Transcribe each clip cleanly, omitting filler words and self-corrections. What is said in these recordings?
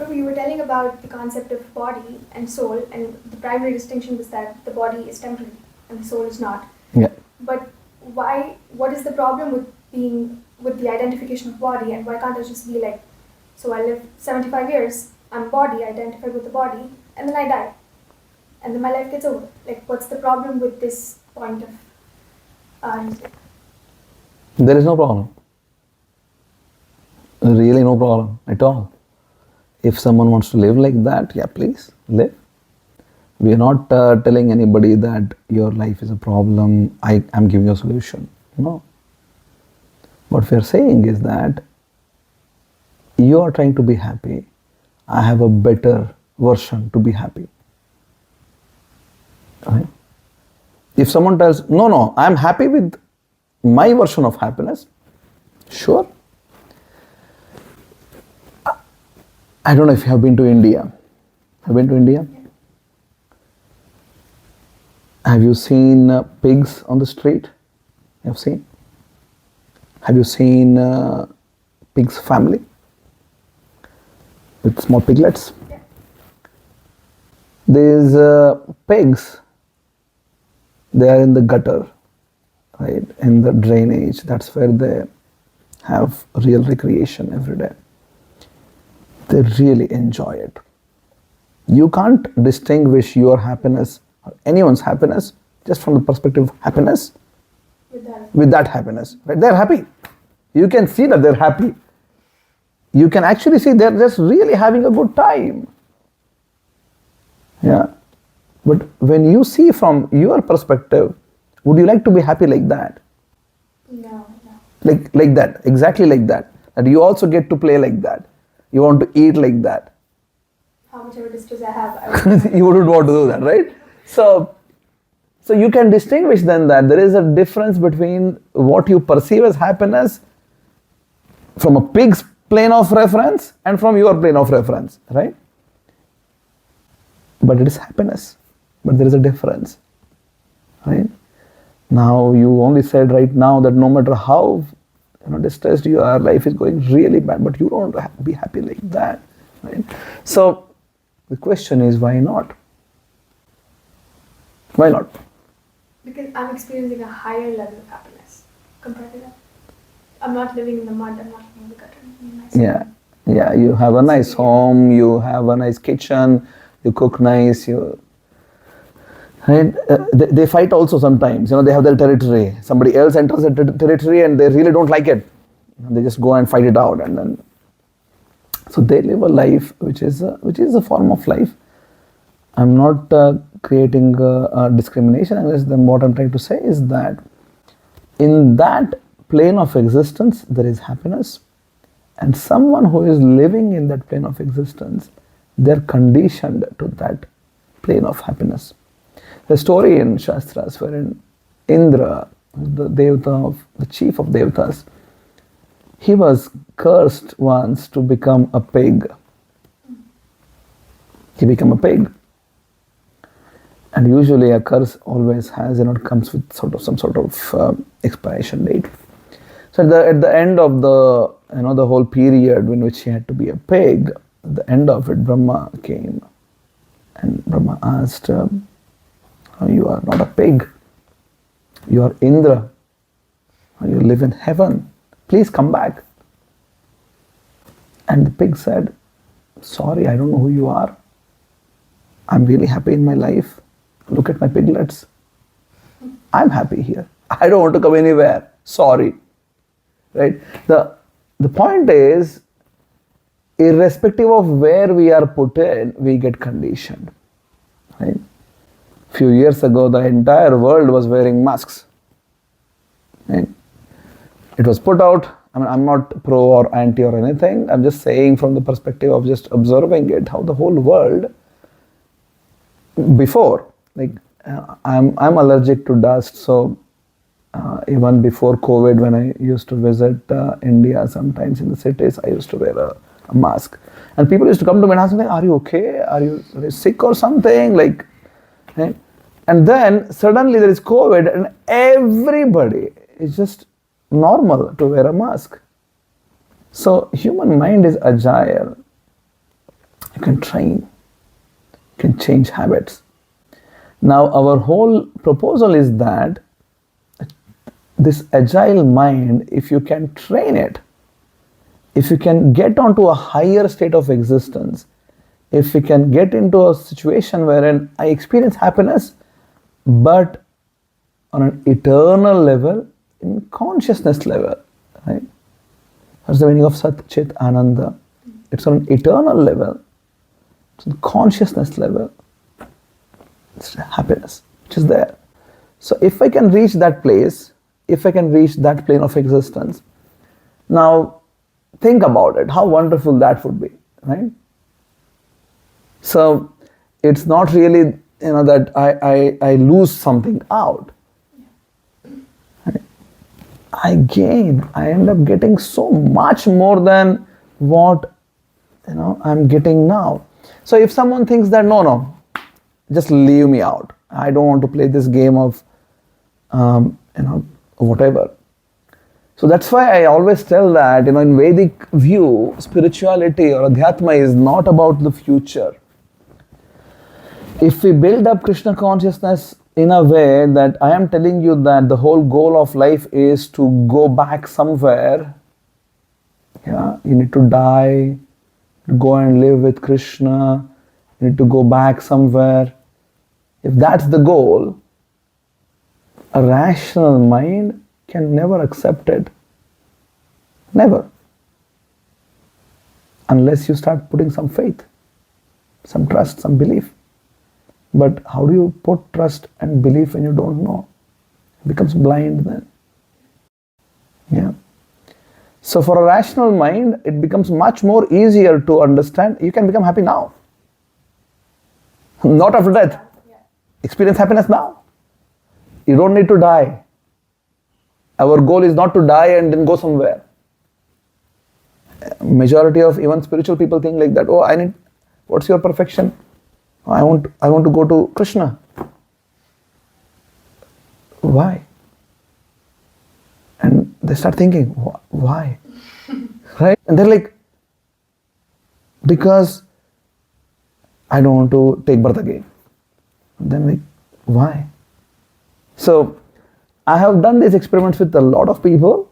Prabhu, you were telling about the concept of body and soul, and the primary distinction was that the body is temporary and the soul is not. Yeah. But why? What is the problem with the identification of body, and why can't I just be like, so I live 75 years, I'm a body, I identify with the body, and then I die, and then my life gets over. Like, what's the problem with this point of There is no problem. Really no problem at all. If someone wants to live like that, yeah, please live. We are not telling anybody that your life is a problem, I am giving you a solution. No. What we are saying is that you are trying to be happy. I have a better version to be happy. Right? If someone tells, no, I am happy with my version of happiness, sure. I don't know if you have been to India. Have you been to India? Have you seen pigs on the street? You have seen? Have you seen pig's family with small piglets? Yeah. These pigs, they are in the gutter, right? In the drainage. That's where they have real recreation every day. They really enjoy it. You can't distinguish your happiness or anyone's happiness just from the perspective of happiness with that happiness. Right? They're happy. You can see that they're happy. You can actually see they're just really having a good time. Yeah. But when you see from your perspective, would you like to be happy like that? No. Like that, exactly like that. That you also get to play like that. You want to eat like that. How much ever distress I have, You wouldn't want to do that, right? So you can distinguish then that there is a difference between what you perceive as happiness from a pig's plane of reference and from your plane of reference, right? But it is happiness. But there is a difference, right? Now you only said right now that no matter how distressed you are, life is going really bad, but you don't be happy like that, right? So the question is, why not? Why not? Because I'm experiencing a higher level of happiness compared to that. I'm not living in the mud, I'm not living in the gutter. Yeah, you have a nice home, you have a nice kitchen, you cook nice, right? They fight also sometimes, they have their territory. Somebody else enters the territory and they really don't like it. They just go and fight it out, and then so they live a life which is a form of life. I'm not creating a discrimination against them. What I'm trying to say is that in that plane of existence there is happiness, and someone who is living in that plane of existence, they're conditioned to that plane of happiness. The story in Shastras wherein Indra, the devata the chief of devatas, he was cursed once to become a pig. He became a pig. And usually a curse always has, it comes with some sort of expiration date. So at the end of the the whole period in which he had to be a pig, at the end of it, Brahma came, and Brahma asked, "You are not a pig. You are Indra. You live in heaven. Please come back." And the pig said, "Sorry, I don't know who you are. I'm really happy in my life. Look at my piglets. I'm happy here. I don't want to come anywhere. Sorry." Right? The point is, irrespective of where we are put in, we get conditioned. Right? Few years ago, the entire world was wearing masks. Right? It was put out. I'm not pro or anti or anything. I'm just saying from the perspective of just observing it, how the whole world before, I'm allergic to dust, so even before COVID, when I used to visit India, sometimes in the cities, I used to wear a mask. And people used to come to me and ask me, "Are you okay? Are you sick or something?" Right? And then suddenly there is COVID and everybody is just normal to wear a mask. So human mind is agile. You can train, you can change habits. Now, our whole proposal is that this agile mind, if you can train it, if you can get onto a higher state of existence, if we can get into a situation wherein I experience happiness, but on an eternal level, in consciousness level, right? That's the meaning of Sat Chit Ananda. It's on an eternal level, it's on consciousness level. It's happiness which is there. So if I can reach that place, if I can reach that plane of existence, now think about it, how wonderful that would be, right? So it's not really, that I lose something out. I gain, I end up getting so much more than what I'm getting now. So if someone thinks that no, just leave me out, I don't want to play this game of whatever. So that's why I always tell that in Vedic view, spirituality or Adhyatma is not about the future. If we build up Krishna consciousness in a way that I am telling you that the whole goal of life is to go back somewhere, you need to die, go and live with Krishna, you need to go back somewhere. If that's the goal, a rational mind can never accept it. Never. Unless you start putting some faith, some trust, some belief. But how do you put trust and belief when you don't know? It becomes blind then. Yeah. So for a rational mind, it becomes much more easier to understand. You can become happy now. Not after death. Experience happiness now. You don't need to die. Our goal is not to die and then go somewhere. Majority of even spiritual people think like that. What's your perfection? I want to go to Krishna. Why? And they start thinking, why? Right? And they're like, because I don't want to take birth again. Then like, why? So I have done these experiments with a lot of people.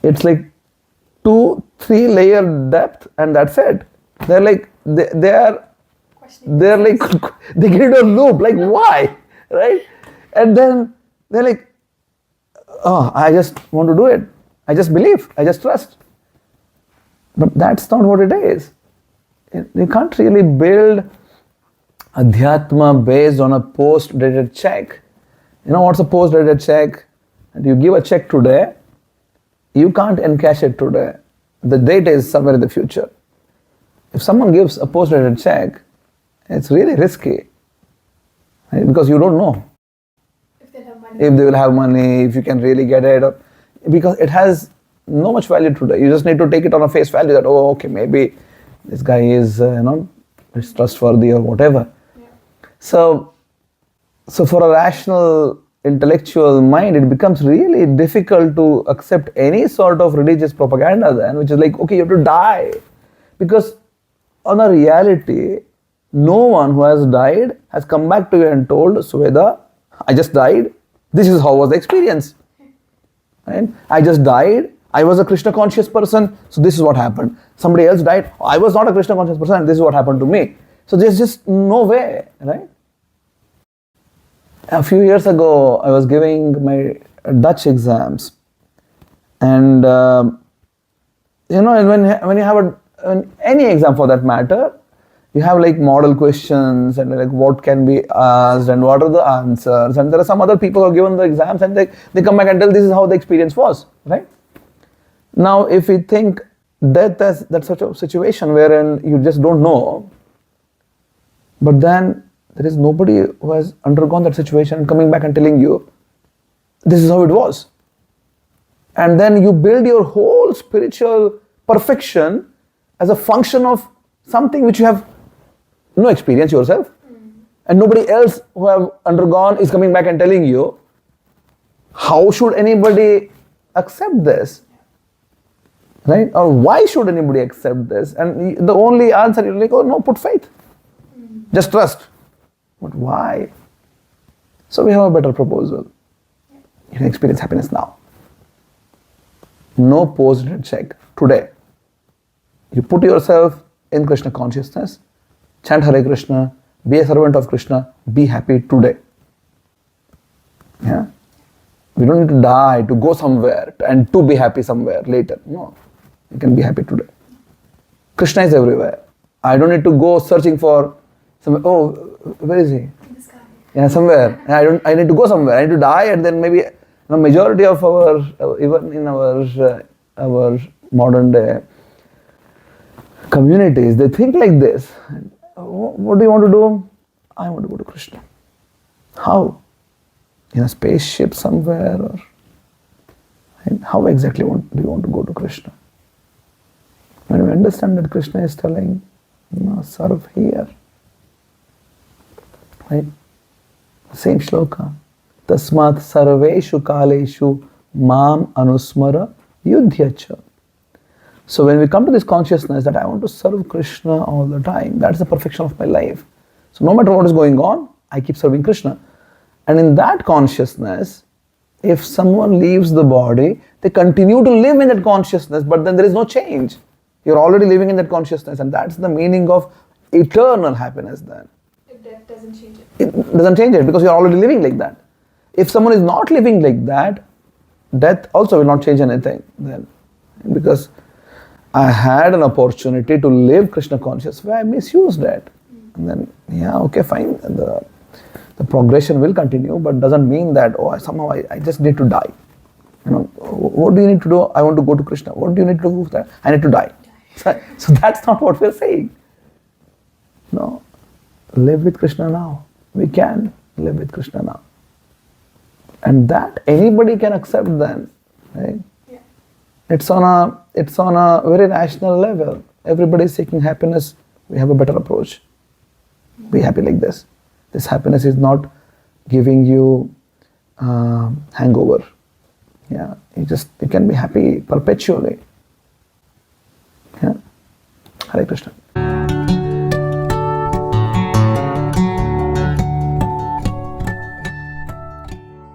It's like 2-3 layer depth and that's it. They're like, they're like, they get into a loop, like why, right? And then they're like, I just want to do it. I just believe, I just trust. But that's not what it is. You can't really build Adhyatma based on a post-dated check. What's a post-dated check? And you give a check today, you can't encash it today. The date is somewhere in the future. If someone gives a post-dated check, it's really risky, right? Because you don't know if they will have money, if you can really get it, because it has no much value today. You just need to take it on a face value that, okay, maybe this guy is is trustworthy or whatever. Yeah. So for a rational intellectual mind, it becomes really difficult to accept any sort of religious propaganda then, which is like, okay, you have to die. Because on a reality, no one who has died has come back to you and told, Sweda, I just died. This is how was the experience. Right? I just died. I was a Krishna conscious person. So this is what happened. Somebody else died. I was not a Krishna conscious person and this is what happened to me. So there's just no way, right? A few years ago, I was giving my Dutch exams. And, and when you have any exam for that matter, you have like model questions and like what can be asked and what are the answers, and there are some other people who have given the exams and they come back and tell this is how the experience was, right? Now if we think that's such a situation wherein you just don't know, but then there is nobody who has undergone that situation and coming back and telling you this is how it was, and then you build your whole spiritual perfection as a function of something which you have no experience yourself, and nobody else who have undergone is coming back and telling you. How should anybody accept this, Right? Or why should anybody accept this? And the only answer is like, oh no, put faith. Just trust. But why? So we have a better proposal. You can experience happiness now. No post-it check. Today. You put yourself in Krishna consciousness, chant Hare Krishna, be a servant of Krishna, be happy today. Yeah? We don't need to die to go somewhere and to be happy somewhere later. No. You can be happy today. Krishna is everywhere. I don't need to go searching for somewhere. Oh, where is he? In the sky. Yeah, somewhere. I need to go somewhere. I need to die, and then maybe the majority of our, even in our modern day communities, they think like this. What do you want to do? I want to go to Krishna. How? In a spaceship somewhere, or how exactly do you want to go to Krishna? When we understand that Krishna is telling, no, serve here. Right? Same shloka. Tasmat sarveshu kaleshu mam anusmara yudhyacha. So when we come to this consciousness that I want to serve Krishna all the time, that's the perfection of my life. So no matter what is going on, I keep serving Krishna. And in that consciousness, if someone leaves the body, they continue to live in that consciousness, but then there is no change. You're already living in that consciousness, and that's the meaning of eternal happiness then. If death doesn't change it. It doesn't change it because you're already living like that. If someone is not living like that, death also will not change anything then. Because I had an opportunity to live Krishna conscious where I misused it. And then, yeah, okay, fine. And the progression will continue, but doesn't mean that, oh, somehow I just need to die. You know, what do you need to do? I want to go to Krishna. What do you need to do for that? I need to die. So that's not what we're saying. No. Live with Krishna now. We can live with Krishna now. And that anybody can accept then. Right? Yeah. It's on a very rational level. Everybody is seeking happiness. We have a better approach. Be happy like this. This happiness is not giving you hangover. Yeah, you can be happy perpetually. Yeah. Hare Krishna.